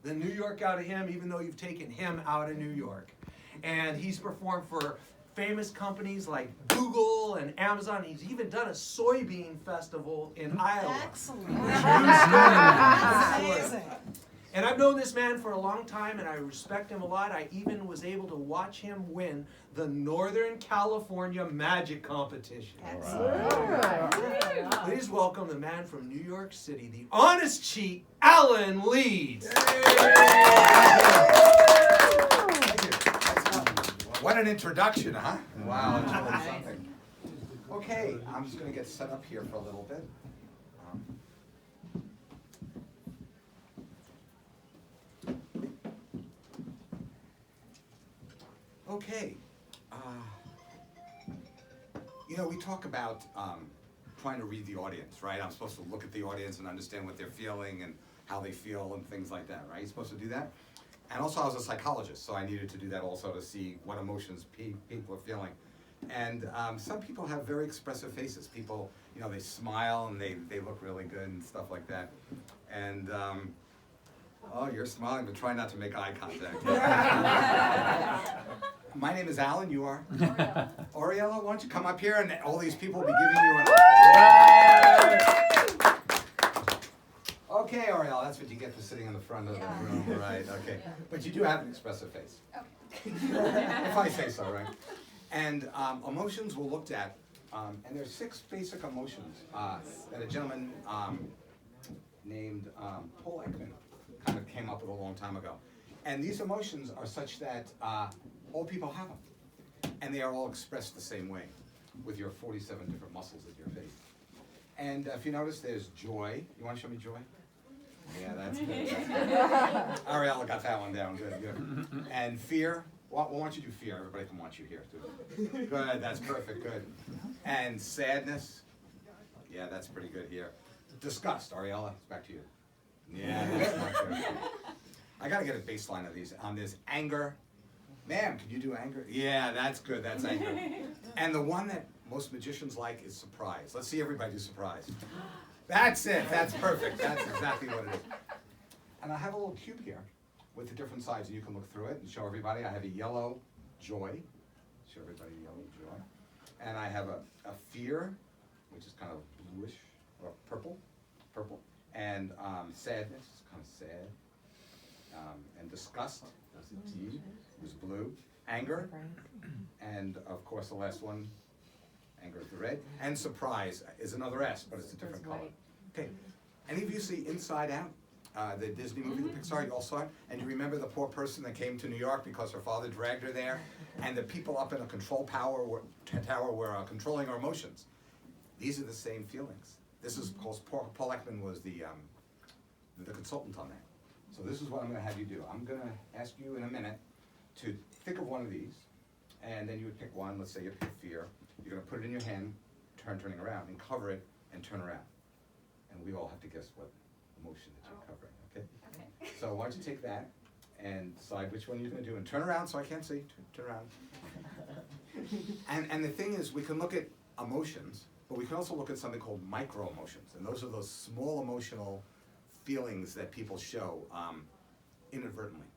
the New York out of him, even though you've taken him out of New York. And he's performed for famous companies like Google and Amazon. He's even done a soybean festival in Iowa. Excellent. Amazing. And I've known this man for a long time, and I respect him a lot. I even was able to watch him win the Northern California Magic Competition. Excellent. Please welcome the man from New York City, the honest cheat, Alan Leeds. What an introduction, huh? Wow, it's really something. Okay, I'm just going to get set up here for a little bit. Okay. You know, we talk about trying to read the audience, right? I'm supposed to look at the audience and understand what they're feeling and how they feel and things like that, right? You're supposed to do that? And also I was a psychologist, so I needed to do that also to see what emotions people are feeling. And some people have very expressive faces. People, you know, they smile and they look really good and stuff like that. And, oh, you're smiling, but try not to make eye contact. My name is Alan, you are? Oriella, why don't you come up here and all these people will be giving you an Okay, Oriella, that's what you get for sitting in the front of the room, right? Okay, but you do have an expressive face. Okay. If I say so, right? And emotions were looked at, and there's 6 basic emotions that a gentleman named Paul Ekman kind of came up with a long time ago. And these emotions are such that all people have them, and they are all expressed the same way with your 47 different muscles of your face. And if you notice, there's joy. You want to show me joy? Yeah, that's good. Ariella got that one down. Good, good. And fear. Well, why don't you do fear? Everybody can watch you here, too. Good, that's perfect, good. And sadness. Yeah, that's pretty good here. Disgust. Ariella, it's back to you. Yeah, that's not good. I got to get a baseline of these. There's anger. Ma'am, can you do anger? Yeah, that's good, that's anger. And the one that most magicians like is surprise. Let's see everybody do surprise. That's it, that's perfect, that's exactly what it is. And I have a little cube here with the different sides, and you can look through it and show everybody. I have a yellow joy, show everybody yellow joy. And I have a fear, which is kind of bluish, or purple. And sadness, kind of sad. And disgust, that's a D, was blue. Anger, and of course the last one, anger is the red. And surprise is another S, but it's a different color. Okay, any of you see Inside Out? The Disney movie, the Pixar, you all saw it? And you remember the poor person that came to New York because her father dragged her there? And the people up in a control tower were controlling her emotions. These are the same feelings. This is, because Paul Ekman was the consultant on that. So this is what I'm going to have you do. I'm going to ask you in a minute to think of one of these, and then you would pick one. Let's say you pick fear. You're going to put it in your hand, turning around, and cover it, and turn around. And we all have to guess what emotion that you're covering, okay? Okay. So why don't you take that and decide which one you're going to do, and turn around so I can't see. Turn around. And the thing is, we can look at emotions, but we can also look at something called micro emotions, and those are those small emotional feelings that people show inadvertently.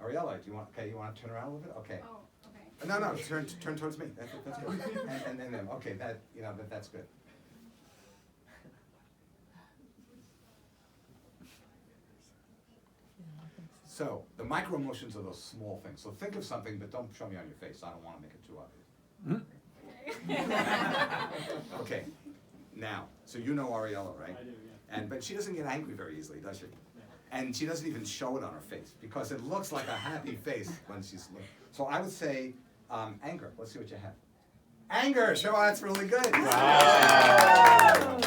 Ariella, you want to turn around a little bit? Okay. Oh, okay. No, turn towards me. That's good. And then, okay, that's good. So the micro emotions are those small things. So think of something, but don't show me on your face. I don't want to make it too obvious. Okay. Now, so you know Ariella, right? I do, yeah. But she doesn't get angry very easily, does she? And she doesn't even show it on her face because it looks like a happy face when she's looking. So I would say anger. Let's see what you have. Anger. Show that's really good. Wow.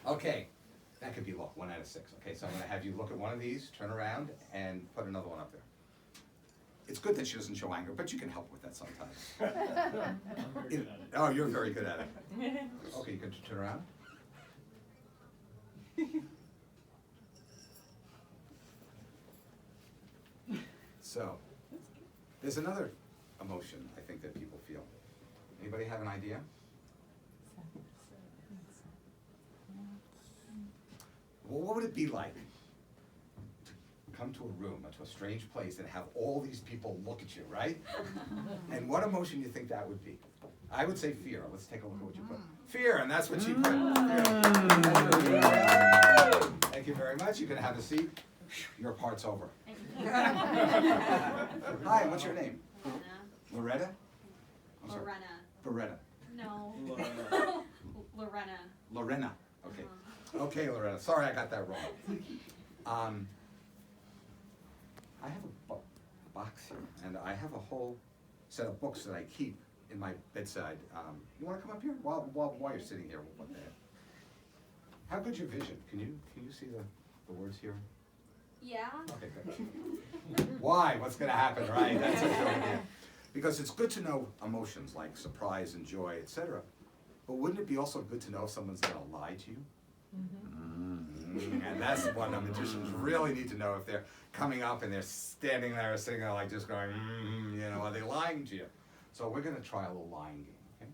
Okay, that could be 1 out of 6. Okay, so I'm going to have you look at one of these, turn around, and put another one up there. It's good that she doesn't show anger, but you can help with that sometimes. I'm very good at it. Oh, you're very good at it. Okay, you can turn around. So, there's another emotion I think that people feel. Anybody have an idea? Well, what would it be like come to a room, to a strange place, and have all these people look at you, right? And what emotion do you think that would be? I would say fear. Let's take a look at what you put. Fear, and that's what she put. Thank you very much. You can have a seat. Your part's over. Hi, what's your name? Loretta? I'm sorry. Loretta. No. Lorena. Lorena. Okay. Okay, Loretta. Sorry I got that wrong. I have a box here, and I have a whole set of books that I keep in my bedside. You want to come up here while you're sitting here? What the heck? How good's your vision? Can you see the words here? Yeah. Okay, good. Why? What's going to happen, right? That's a good idea. Because it's good to know emotions like surprise and joy, etc. But wouldn't it be also good to know if someone's going to lie to you? And that's what the magicians really need to know, if they're coming up and they're standing there, sitting there like just going, are they lying to you? So we're going to try a little lying game, okay?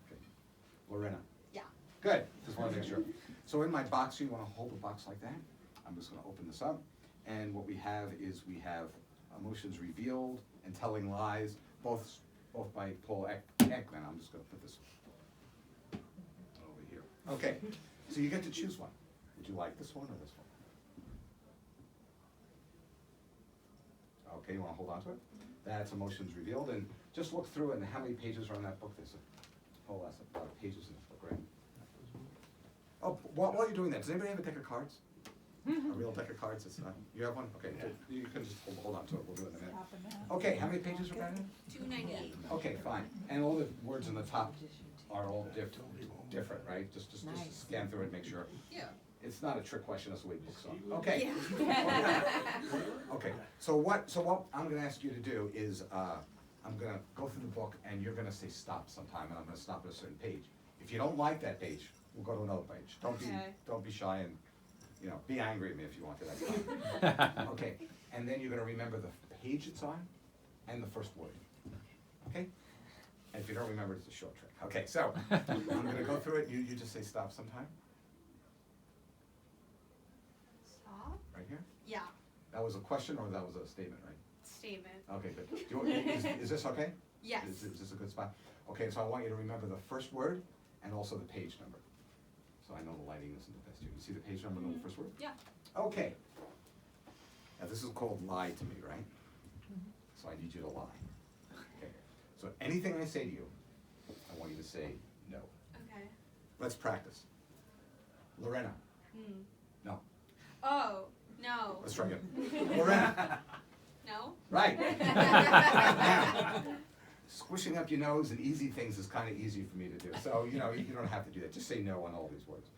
Okay. Lorena? Yeah. Good. Just want to make sure. So in my box, you want to hold the box like that. I'm just going to open this up. And what we have is we have emotions revealed and telling lies, both by Paul Ekman. I'm just going to put this over here. Okay. So you get to choose one. Would you like this one or this one? Okay, you want to hold on to it? That's emotions revealed, and just look through it and how many pages are in that book. There's a whole lot of pages in this book, right? Oh, while you're doing that, does anybody have a deck of cards? A real deck of cards? It's not. You have one? Okay, you can just hold on to it. We'll do it in a minute. Okay, how many pages are in? 298. Okay, fine. And all the words in the top are all different, right? Just scan through it, make sure. Yeah. It's not a trick question, that's the way books are. Okay. Yeah. Okay. So what I'm going to ask you to do is I'm going to go through the book and you're going to say stop sometime, and I'm going to stop at a certain page. If you don't like that page, we'll go to another page. Don't be shy, and be angry at me if you want to. That's fine. Okay. And then you're going to remember the page it's on and the first word. Okay. And if you don't remember, it's a short trick. Okay. So I'm going to go through it. You just say stop sometime. Stop? Right here. Yeah. That was a question or that was a statement, right? Statement. Okay, good. Do you want, is this okay? Yes. Is this a good spot? Okay, so I want you to remember the first word and also the page number. So I know the lighting isn't the best here. You see the page number and the first word? Yeah. Okay. Now this is called lie to me, right? So I need you to lie. Okay. So anything I say to you, I want you to say no. Okay. Let's practice. Lorena. No. Oh, no. Let's try again. Lorena. No? Right. Now, squishing up your nose and easy things is kind of easy for me to do. So, you don't have to do that. Just say no on all these words.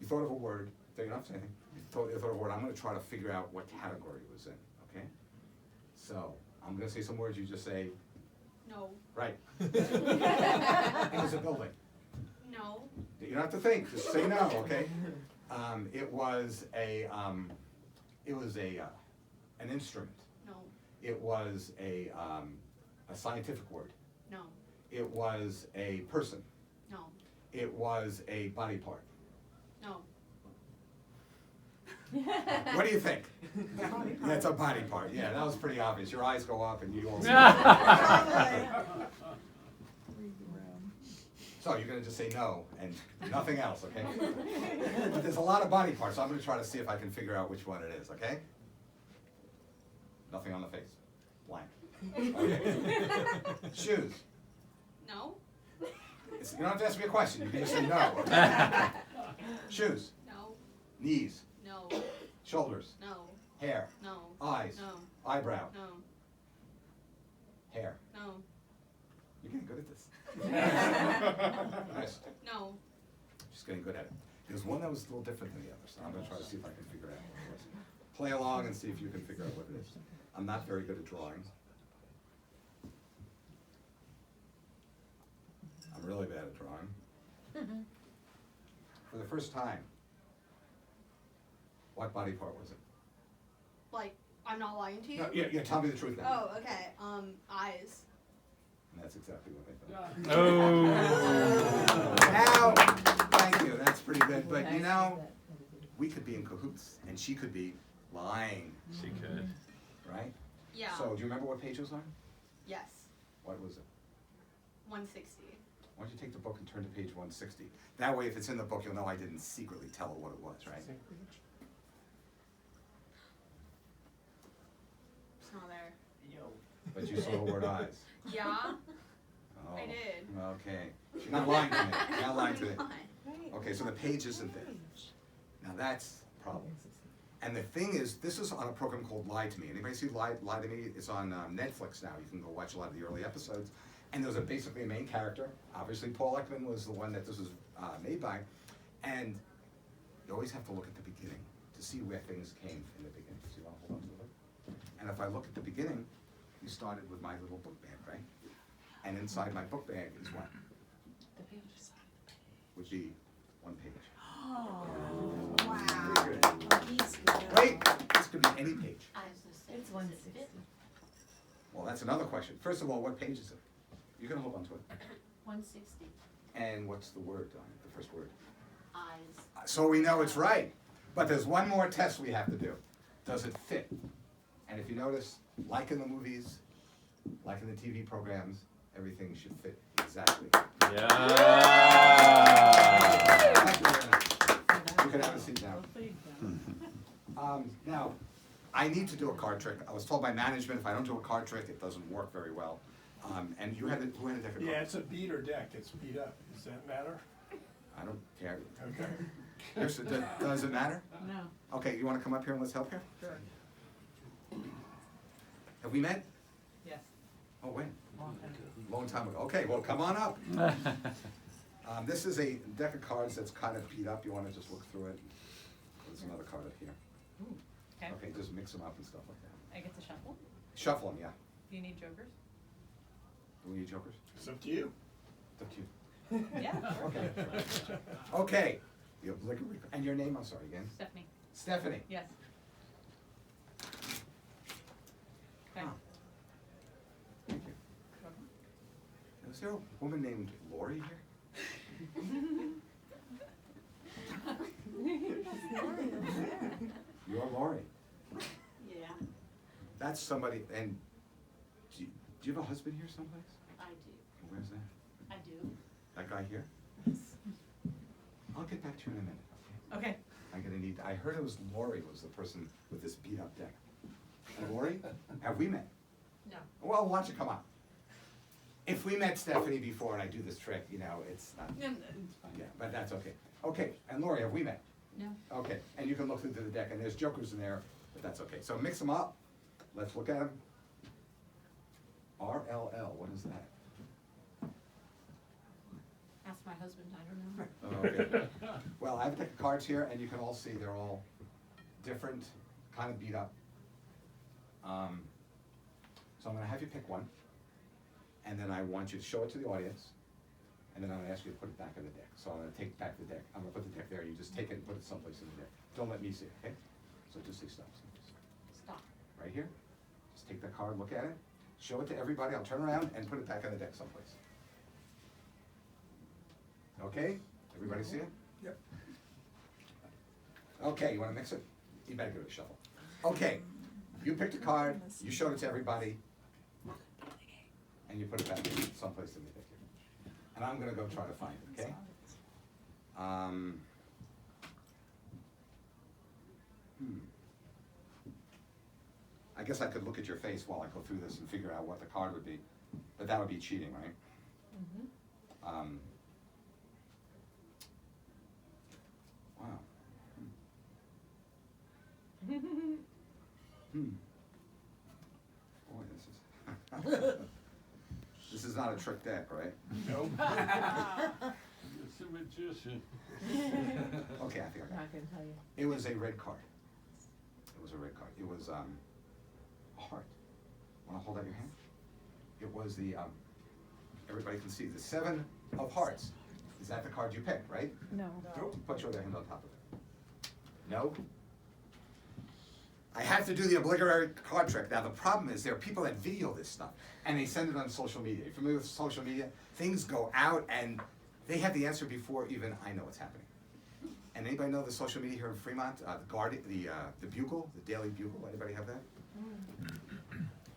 You thought of a word. You don't have to say anything. You thought of a word. I'm going to try to figure out what category it was in, okay? So, I'm going to say some words. You just say, No. right. It was a building. No. You don't have to think. Just say no, okay? It was an instrument. No. It was a scientific word. No. It was a person. No. It was a body part. No. What do you think? Yeah, it's a body part. Yeah, that was pretty obvious. Your eyes go up and you all see. So you're going to just say no and nothing else, okay? But there's a lot of body parts, so I'm going to try to see if I can figure out which one it is, okay? Nothing on the face. Blank. Okay. Shoes. No. You don't have to ask me a question. You can just say no. Okay? Shoes. No. Knees. No. Shoulders. No. Hair. No. Eyes. No. Eyebrow. No. Hair. No. You're getting good at this. Wrist. No. Just getting good at it. There's one that was a little different than the other, so I'm going to try to see if I can figure it out. Play along and see if you can figure out what it is. I'm not very good at drawing. I'm really bad at drawing. For the first time, what body part was it? Like, I'm not lying to you? No, yeah, tell me the truth now. Oh, okay. Eyes. And that's exactly what I thought. Oh. Now, thank you, that's pretty good, but we could be in cahoots, and she could be Lying, She could. right? Yeah. So, do you remember what page it was on? Yes. What was it? 160. Why don't you take the book and turn to page 160? That way, if it's in the book, you'll know I didn't secretly tell her what it was, right? It's not there. But you saw the word eyes. Yeah. Oh, I did. Okay. You're not lying to me. You're not lying to me. Why? Okay, so the page isn't there. Now that's a problem. And the thing is, this is on a program called Lie to Me. Anybody see Lie to Me? It's on Netflix now. You can go watch a lot of the early episodes. And there's basically a main character. Obviously, Paul Ekman was the one that this was made by. And you always have to look at the beginning to see where things came in the beginning. So you want to hold on to the book? And if I look at the beginning, you started with my little book bag, right? And inside my book bag is what? Would be one page. Oh, Wait, this could be any page. it's 160. Well, that's another question. First of all, what page is it? You're gonna hold on to it. 160 And what's the word on it, the first word? eyes. So we know it's right. But there's one more test we have to do. Does it fit? And if you notice, like in the movies, like in the TV programs, everything should fit exactly. Yeah. Thank you very much. You can have a seat now. Now, I need to do a card trick. I was told by management if I don't do a card trick, it doesn't work very well. And who had a deck of cards? Yeah, it's a beat or deck, it's beat up, does that matter? I don't care. Okay. Yes, does it matter? No. Okay, you wanna come up here and let's help here? Sure. Have we met? Yes. Oh, when? Long time ago. Okay, well, come on up. This is a deck of cards that's kind of beat up. You wanna just look through it? There's another card up here. Okay. Okay, just mix them up and stuff like that. I get to shuffle. Shuffle them, yeah. Do you need jokers? Do we need jokers? It's up to you. It's up to you. Yeah. Okay. Okay. The obligatory, and your name, I'm sorry, again? Stephanie. Stephanie. Yes. Okay. Ah. Thank you. Is there a woman named Lori here? You're Lori. Yeah, That's somebody, and do you have a husband here someplace? I do. Where's that? I do. That guy here? I'll get back to you in a minute, okay? Okay. I'm gonna need, I heard it was Lori was the person with this beat up deck. And Lori, have we met? No. Well, watch it come up. If we met Stephanie before and I do this trick, you know, it's not, yeah, but that's okay. Okay, and Lori, have we met? No. Okay, and you can look into the deck, and there's jokers in there, but that's okay. So mix them up. Let's look at them. RLL, what is that? Ask my husband, I don't know. Okay. Well, I have a deck of cards here, and you can all see they're all different, kind of beat up. So I'm gonna have you pick one, and then I want you to show it to the audience, and then I'm gonna ask you to put it back in the deck. So I'm gonna take back the deck. I'm gonna put the deck there. You just take it and put it someplace in the deck. Don't let me see it, okay? So just say stop. Stop. Right here. Just take the card, look at it, show it to everybody. I'll turn around and put it back on the deck someplace. Okay? Everybody see it? Yep. Okay, you wanna mix it? You better give it a shuffle. Okay, you picked a card, you showed it to everybody, and you put it back in someplace in the deck here. And I'm gonna go try to find it, okay? I guess I could look at your face while I go through this and figure out what the card would be, but that would be cheating, right? Wow. Boy, this is, this is not a trick deck, right? Nope. It's a magician. Okay, I think I got it. Not gonna tell you. It was a red card. It was a red card. It was, a heart. Wanna hold out your hand? It was the, everybody can see, the 7 of hearts. Is that the card you picked, right? No. Nope. Put your other hand on top of it. No? I have to do the obligatory card trick. Now, the problem is there are people that video this stuff, and they send it on social media. You're familiar with social media? Things go out, and they have the answer before even I know what's happening. And anybody know the social media here in Fremont? The Bugle, the Daily Bugle. Anybody have that?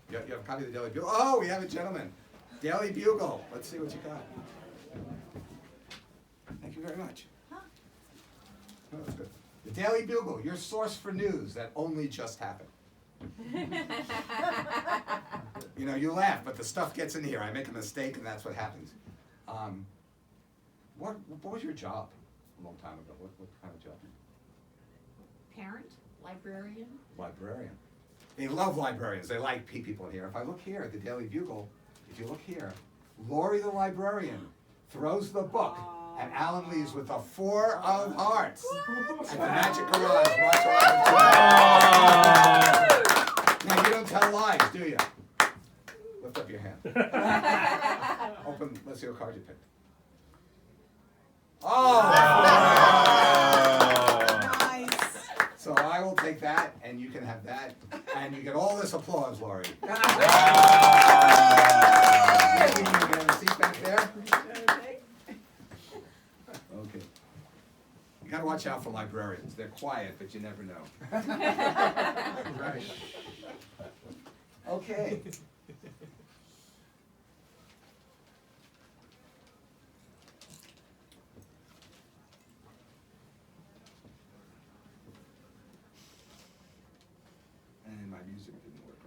You have a copy of the Daily Bugle? Oh, we have a gentleman. Daily Bugle. Let's see what you got. Thank you very much. Oh, that's good. The Daily Bugle, your source for news that only just happened. You know, you laugh, but the stuff gets in here. I make a mistake, and that's what happens. What was your job a long time ago? What kind of job? Parent, librarian. Librarian. They love librarians. They like people in here. If I look here at the Daily Bugle, if you look here, Lori the librarian throws the book, and Alan leaves with a 4 of hearts. At the Magic Garage, Now, you don't tell lies, do you? Lift up your hand. Open, let's see what card you picked. Oh! Nice. So I will take that, and you can have that, and you get all this applause, Lori. You can have a seat back there. Okay. You gotta watch out for librarians. They're quiet, but you never know. Right. Okay. And my music didn't work.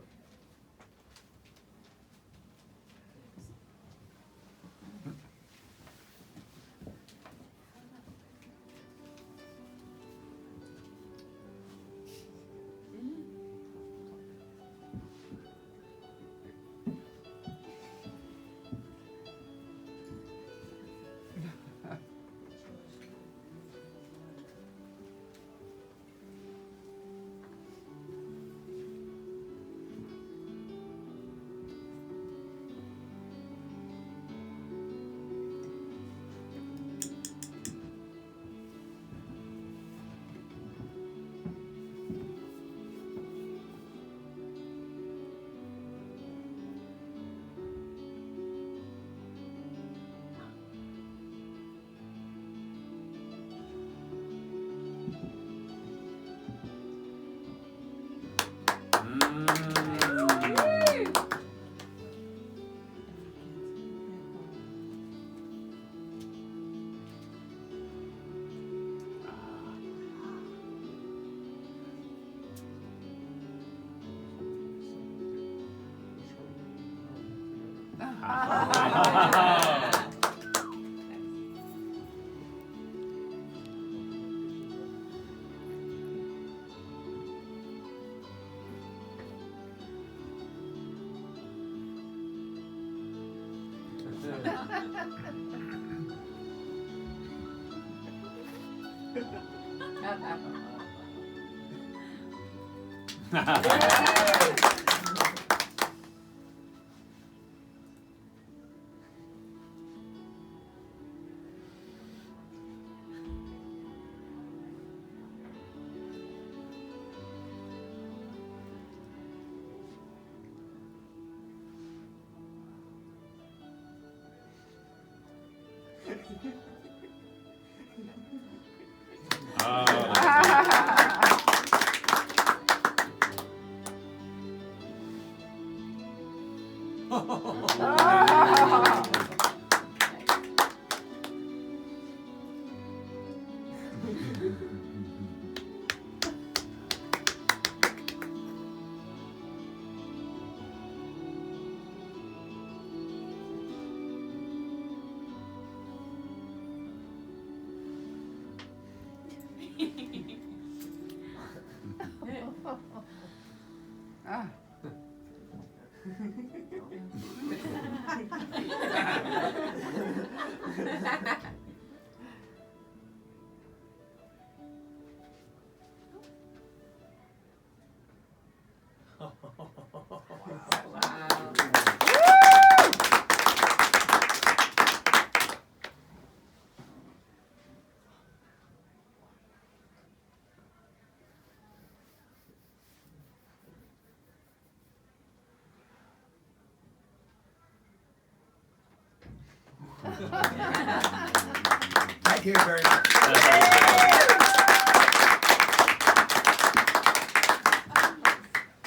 Thank you very much.